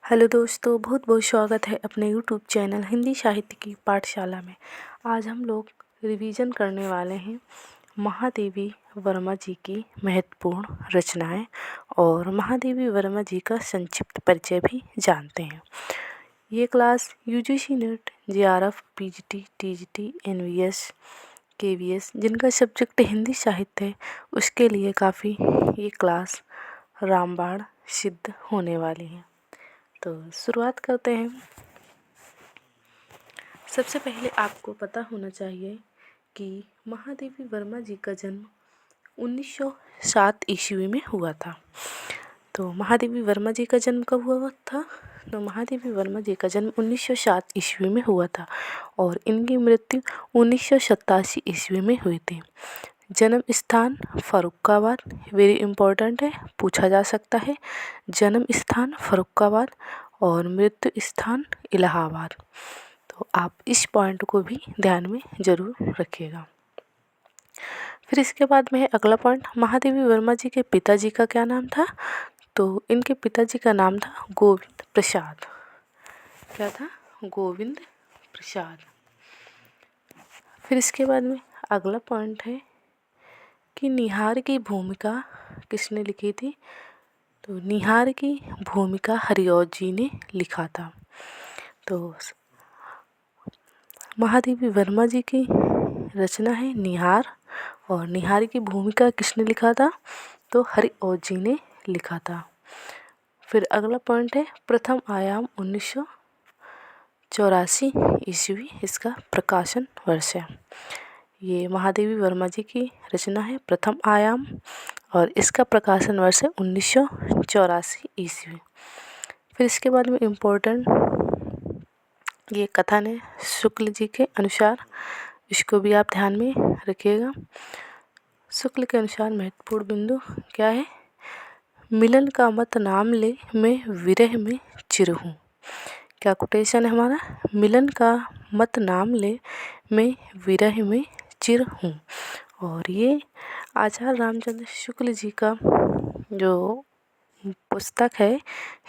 Hello दोस्तों, बहुत बहुत स्वागत है अपने यूट्यूब चैनल हिंदी साहित्य की पाठशाला में। आज हम लोग रिवीजन करने वाले हैं महादेवी वर्मा जी की महत्वपूर्ण रचनाएं और महादेवी वर्मा जी का संक्षिप्त परिचय भी जानते हैं। ये class UGC NET, JRF, PGT, TGT, NVS, KVS जिनका सब्जेक्ट हिंदी साहित्य है उसके लिए काफ़ी ये क्लास रामबाण सिद्ध होने वाली है। तो शुरुआत करते हैं। सबसे पहले आपको पता होना चाहिए कि महादेवी वर्मा जी का जन्म 1907 ईस्वी में हुआ था। तो महादेवी वर्मा जी का जन्म कब हुआ था? तो महादेवी वर्मा जी का जन्म 1907 ईस्वी में हुआ था और इनकी मृत्यु 1987 ईस्वी में हुई थी। जन्म स्थान फर्रुखाबाद, वेरी इम्पोर्टेंट है, पूछा जा सकता है। जन्म स्थान फर्रुखाबाद और मृत्यु स्थान इलाहाबाद। तो आप इस पॉइंट को भी ध्यान में ज़रूर रखिएगा। फिर इसके बाद में अगला पॉइंट, महादेवी वर्मा जी के पिताजी का क्या नाम था? तो इनके पिताजी का नाम था गोविंद प्रसाद। क्या था? गोविंद प्रसाद। फिर इसके बाद में अगला पॉइंट है कि निहार की भूमिका किसने लिखी थी? तो निहार की भूमिका हरिऔध जी ने लिखा था। तो महादेवी वर्मा जी की रचना है निहार और निहार की भूमिका किसने लिखा था? तो हरिऔध जी ने लिखा था। फिर अगला पॉइंट है प्रथम आयाम 1984 ईस्वी इसका प्रकाशन वर्ष है। ये महादेवी वर्मा जी की रचना है प्रथम आयाम और इसका प्रकाशन वर्ष है 1984 ईस्वी। फिर इसके बाद में इम्पोर्टेंट ये कथन है शुक्ल जी के अनुसार, इसको भी आप ध्यान में रखिएगा। शुक्ल के अनुसार महत्वपूर्ण बिंदु क्या है? मिलन का मत नाम ले मैं विरह में चिर हूँ। क्या कोटेशन है हमारा? मिलन का मत नाम ले मैं विरह में चिर हूँ। और ये आचार्य रामचंद्र शुक्ल जी का जो पुस्तक है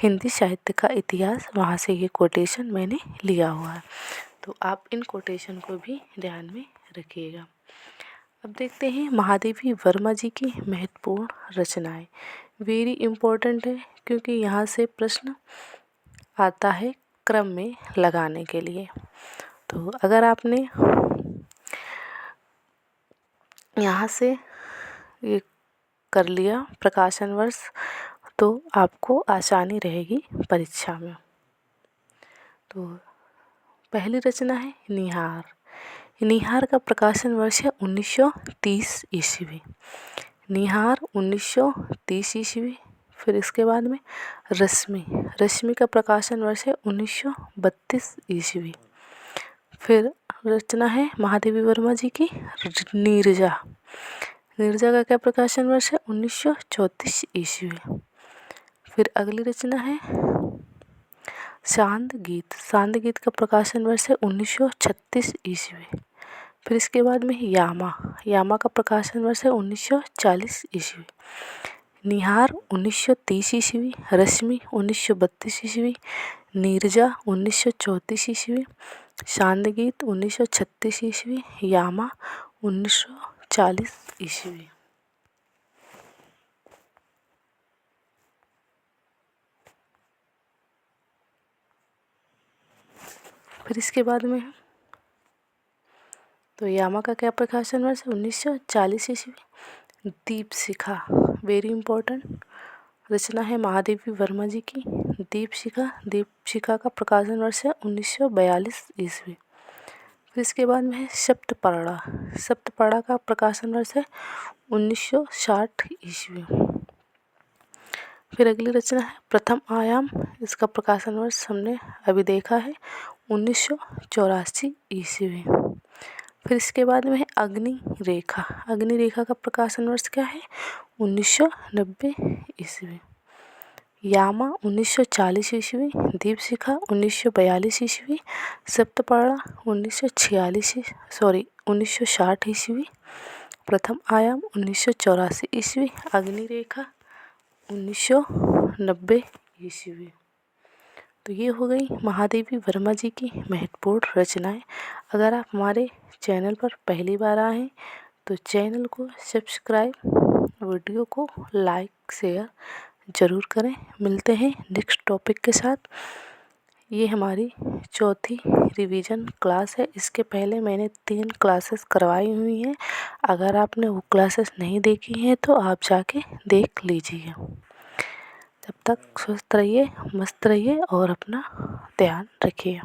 हिंदी साहित्य का इतिहास, वहाँ से ये कोटेशन मैंने लिया हुआ है। तो आप इन कोटेशन को भी ध्यान में रखिएगा। अब देखते हैं महादेवी वर्मा जी की महत्वपूर्ण रचनाएं। वेरी इम्पोर्टेंट है क्योंकि यहाँ से प्रश्न आता है क्रम में लगाने के लिए। तो अगर आपने यहाँ से ये कर लिया प्रकाशन वर्ष तो आपको आसानी रहेगी परीक्षा में। तो पहली रचना है निहार। निहार का प्रकाशन वर्ष है 1930 ईस्वी। निहार 1930 ईस्वी। फिर इसके बाद में रश्मि। रश्मि का प्रकाशन वर्ष है 1932 ईस्वी। फिर रचना है महादेवी वर्मा जी की नीरजा। नीरजा का क्या प्रकाशन वर्ष है? 1934 ईस्वी। फिर अगली रचना है शांत गीत। शांत गीत का प्रकाशन वर्ष है 1936 ईस्वी। फिर इसके बाद में यामा। यामा का प्रकाशन वर्ष है 1940 ईस्वी। निहार 1930 ईस्वी। रश्मि 1932 ईस्वी। नीरजा 1934 ईस्वी। शांत गीत 1936 ईस्वी। यामा 1940 ईस्वी। फिर इसके बाद में तो यामा का क्या प्रकाशन वर्ष है? 1940 ईस्वी। दीपशिखा, वेरी इम्पोर्टेंट रचना है महादेवी वर्मा जी की दीपशिखा। दीपशिखा का प्रकाशन वर्ष है 1942 ईस्वी। फिर इसके बाद में है सप्तपर्णा। सप्तपर्णा का प्रकाशन वर्ष है 1960 ईस्वी। फिर अगली रचना है प्रथम आयाम। इसका प्रकाशन वर्ष हमने अभी देखा है 1984 ईस्वी। फिर इसके बाद में है अग्नि रेखा। अग्नि रेखा का प्रकाशन वर्ष क्या है? 1990 ईस्वी। यामा 1940 ईस्वी। दीपशिखा 1942 ईस्वी। सप्तपर्णा 1960 ईस्वी। प्रथम आयाम 1984 ईस्वी। अग्नि रेखा 1990 ईस्वी। तो ये हो गई महादेवी वर्मा जी की महत्वपूर्ण रचनाएं। अगर आप हमारे चैनल पर पहली बार आए हैं तो चैनल को सब्सक्राइब, वीडियो को लाइक शेयर ज़रूर करें। मिलते हैं नेक्स्ट टॉपिक के साथ। ये हमारी चौथी रिवीजन क्लास है। इसके पहले मैंने 3 क्लासेस करवाई हुई हैं। अगर आपने वो क्लासेस नहीं देखी हैं तो आप जाके देख लीजिए। तब तक स्वस्थ रहिए, मस्त रहिए और अपना ध्यान रखिए।